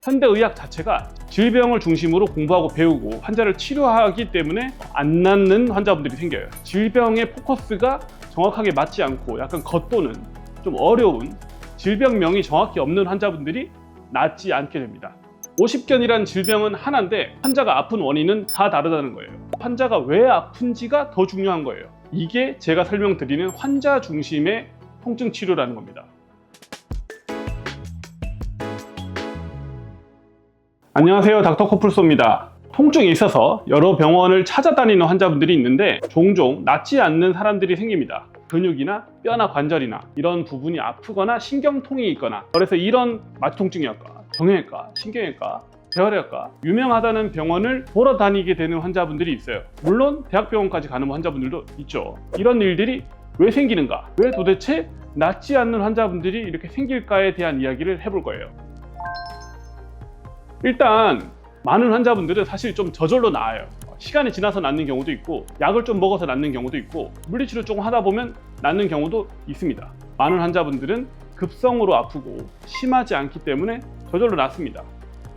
현대의학 자체가 질병을 중심으로 공부하고 배우고 환자를 치료하기 때문에 안 낫는 환자분들이 생겨요. 질병의 포커스가 정확하게 맞지 않고 약간 겉도는 좀 어려운 질병명이 정확히 없는 환자분들이 낫지 않게 됩니다. 오십견이란 질병은 하나인데 환자가 아픈 원인은 다 다르다는 거예요. 환자가 왜 아픈지가 더 중요한 거예요. 이게 제가 설명드리는 환자 중심의 통증 치료라는 겁니다. 안녕하세요, 닥터 코뿔소입니다. 통증이 있어서 여러 병원을 찾아다니는 환자분들이 있는데 종종 낫지 않는 사람들이 생깁니다. 근육이나 뼈나 관절이나 이런 부분이 아프거나 신경통이 있거나, 그래서 이런 마취통증의학과, 정형외과, 신경외과, 재활의학과 유명하다는 병원을 보러 다니게 되는 환자분들이 있어요. 물론 대학병원까지 가는 환자분들도 있죠. 이런 일들이 왜 생기는가, 왜 도대체 낫지 않는 환자분들이 이렇게 생길까에 대한 이야기를 해볼 거예요. 일단 많은 환자분들은 사실 좀 저절로 나아요. 시간이 지나서 낫는 경우도 있고, 약을 좀 먹어서 낫는 경우도 있고, 물리치료 조금 하다 보면 낫는 경우도 있습니다. 많은 환자분들은 급성으로 아프고 심하지 않기 때문에 저절로 낫습니다.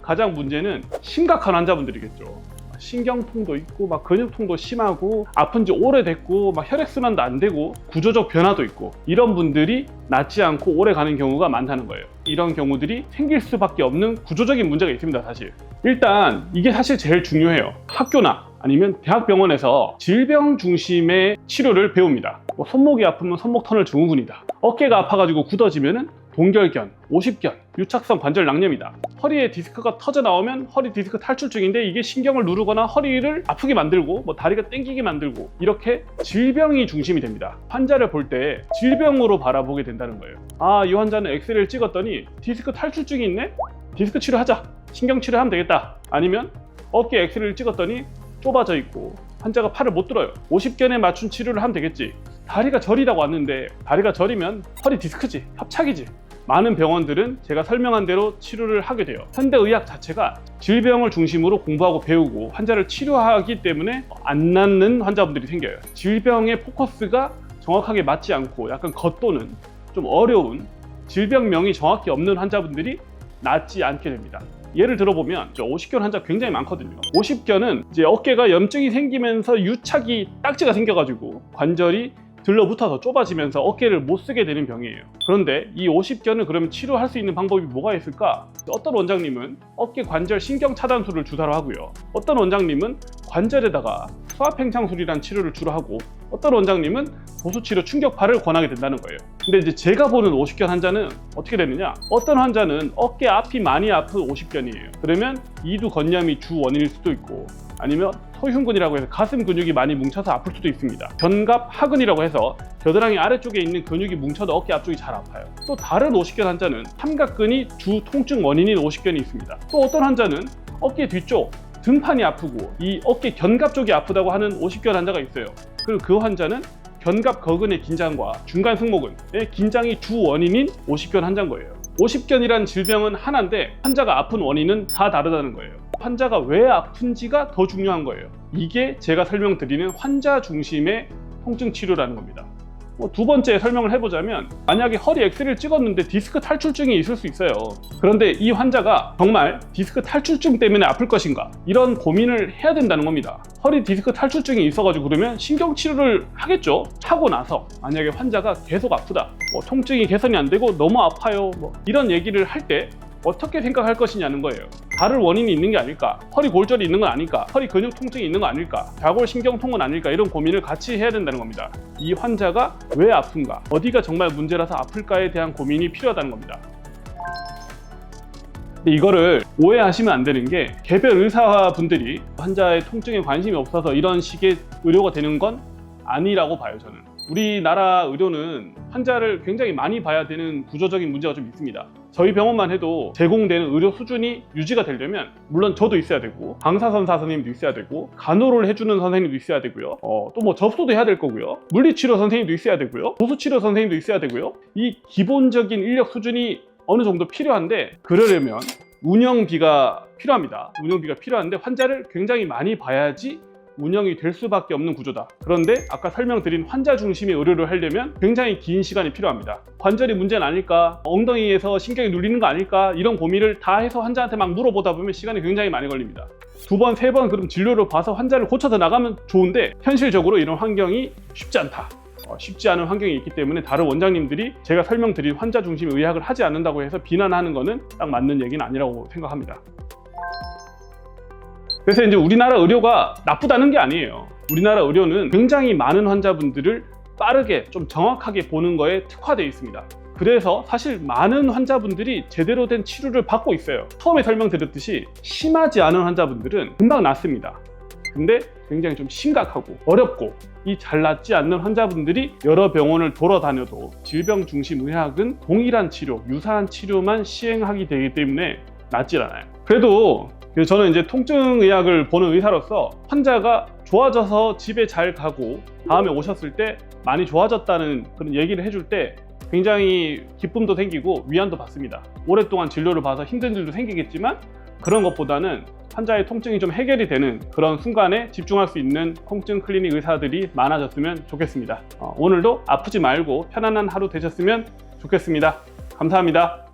가장 문제는 심각한 환자분들이겠죠. 신경통도 있고 막 근육통도 심하고 아픈 지 오래됐고 막 혈액순환도 안 되고 구조적 변화도 있고, 이런 분들이 낫지 않고 오래 가는 경우가 많다는 거예요. 이런 경우들이 생길 수밖에 없는 구조적인 문제가 있습니다. 사실 일단 이게 사실 제일 중요해요. 학교나 아니면 대학병원에서 질병 중심의 치료를 배웁니다. 손목이 아프면 손목터널 증후군이다, 어깨가 아파가지고 굳어지면은 동결견, 오십견, 유착성 관절 낭염이다, 허리에 디스크가 터져 나오면 허리 디스크 탈출증인데 이게 신경을 누르거나 허리를 아프게 만들고 다리가 땡기게 만들고, 이렇게 질병이 중심이 됩니다. 환자를 볼 때 질병으로 바라보게 된다는 거예요. 아, 이 환자는 엑스레이를 찍었더니 디스크 탈출증이 있네? 디스크 치료하자, 신경 치료하면 되겠다. 아니면 어깨 엑스레이를 찍었더니 좁아져 있고 환자가 팔을 못 들어요. 오십견에 맞춘 치료를 하면 되겠지. 다리가 저리다고 왔는데 다리가 저리면 허리 디스크지, 협착이지. 많은 병원들은 제가 설명한 대로 치료를 하게 돼요. 현대의학 자체가 질병을 중심으로 공부하고 배우고 환자를 치료하기 때문에 안 낫는 환자분들이 생겨요. 질병의 포커스가 정확하게 맞지 않고 약간 겉도는 좀 어려운 질병명이 정확히 없는 환자분들이 낫지 않게 됩니다. 예를 들어보면 오십견 환자 굉장히 많거든요. 오십견은 이제 어깨가 염증이 생기면서 유착이, 딱지가 생겨가지고 관절이 들러붙어서 좁아지면서 어깨를 못 쓰게 되는 병이에요. 그런데 이 오십견을 그러면 치료할 수 있는 방법이 뭐가 있을까? 어떤 원장님은 어깨 관절 신경 차단술을 주사로 하고요, 어떤 원장님은 관절에다가 수압팽창술이라는 치료를 주로 하고, 어떤 원장님은 보수치료 충격파를 권하게 된다는 거예요. 근데 이제 제가 보는 오십견 환자는 어떻게 되느냐, 어떤 환자는 어깨 앞이 많이 아픈 오십견이에요. 그러면 이두건염이 주 원인일 수도 있고, 아니면 소흉근이라고 해서 가슴 근육이 많이 뭉쳐서 아플 수도 있습니다. 견갑하근이라고 해서 겨드랑이 아래쪽에 있는 근육이 뭉쳐도 어깨 앞쪽이 잘 아파요. 또 다른 오십견 환자는 삼각근이 주 통증 원인인 오십견이 있습니다. 또 어떤 환자는 어깨 뒤쪽 등판이 아프고 이 어깨 견갑 쪽이 아프다고 하는 오십견 환자가 있어요. 그리고 그 환자는 견갑 거근의 긴장과 중간 승모근의 긴장이 주 원인인 오십견 환자인 거예요. 오십견이란 질병은 하나인데 환자가 아픈 원인은 다 다르다는 거예요. 환자가 왜 아픈지가 더 중요한 거예요. 이게 제가 설명드리는 환자 중심의 통증 치료라는 겁니다. 두 번째 설명을 해보자면, 만약에 허리 엑스레이를 찍었는데 디스크 탈출증이 있을 수 있어요. 그런데 이 환자가 정말 디스크 탈출증 때문에 아플 것인가, 이런 고민을 해야 된다는 겁니다. 허리 디스크 탈출증이 있어가지고 그러면 신경치료를 하겠죠. 하고 나서 만약에 환자가 계속 아프다, 통증이 개선이 안 되고 너무 아파요, 이런 얘기를 할 때 어떻게 생각할 것이냐는 거예요. 다른 원인이 있는 게 아닐까? 허리 골절이 있는 건 아닐까? 허리 근육 통증이 있는 건 아닐까? 좌골 신경통은 아닐까? 이런 고민을 같이 해야 된다는 겁니다. 이 환자가 왜 아픈가? 어디가 정말 문제라서 아플까에 대한 고민이 필요하다는 겁니다. 근데 이거를 오해하시면 안 되는 게, 개별 의사분들이 환자의 통증에 관심이 없어서 이런 식의 의료가 되는 건 아니라고 봐요, 저는. 우리나라 의료는 환자를 굉장히 많이 봐야 되는 구조적인 문제가 좀 있습니다. 저희 병원만 해도 제공되는 의료 수준이 유지가 되려면 물론 저도 있어야 되고, 방사선사 선생님도 있어야 되고, 간호를 해주는 선생님도 있어야 되고요, 또 접수도 해야 될 거고요, 물리치료 선생님도 있어야 되고요, 보수치료 선생님도 있어야 되고요. 이 기본적인 인력 수준이 어느 정도 필요한데, 그러려면 운영비가 필요합니다. 운영비가 필요한데 환자를 굉장히 많이 봐야지 운영이 될 수밖에 없는 구조다. 그런데 아까 설명드린 환자 중심의 의료를 하려면 굉장히 긴 시간이 필요합니다. 관절이 문제는 아닐까, 엉덩이에서 신경이 눌리는 거 아닐까, 이런 고민을 다 해서 환자한테 막 물어보다 보면 시간이 굉장히 많이 걸립니다. 2번, 3번 그럼 진료를 봐서 환자를 고쳐서 나가면 좋은데 현실적으로 이런 환경이 쉽지 않다. 쉽지 않은 환경이 있기 때문에 다른 원장님들이 제가 설명드린 환자 중심 의학을 하지 않는다고 해서 비난하는 거는 딱 맞는 얘기는 아니라고 생각합니다. 그래서 이제 우리나라 의료가 나쁘다는 게 아니에요. 우리나라 의료는 굉장히 많은 환자분들을 빠르게 좀 정확하게 보는 거에 특화되어 있습니다. 그래서 사실 많은 환자분들이 제대로 된 치료를 받고 있어요. 처음에 설명드렸듯이 심하지 않은 환자분들은 금방 낫습니다. 근데 굉장히 좀 심각하고 어렵고 이 잘 낫지 않는 환자분들이 여러 병원을 돌아다녀도 질병 중심 의학은 동일한 치료, 유사한 치료만 시행하게 되기 때문에 낫질 않아요. 그래도 저는 이제 통증의학을 보는 의사로서 환자가 좋아져서 집에 잘 가고 다음에 오셨을 때 많이 좋아졌다는 그런 얘기를 해줄 때 굉장히 기쁨도 생기고 위안도 받습니다. 오랫동안 진료를 봐서 힘든 일도 생기겠지만 그런 것보다는 환자의 통증이 좀 해결이 되는 그런 순간에 집중할 수 있는 통증 클리닉 의사들이 많아졌으면 좋겠습니다. 오늘도 아프지 말고 편안한 하루 되셨으면 좋겠습니다. 감사합니다.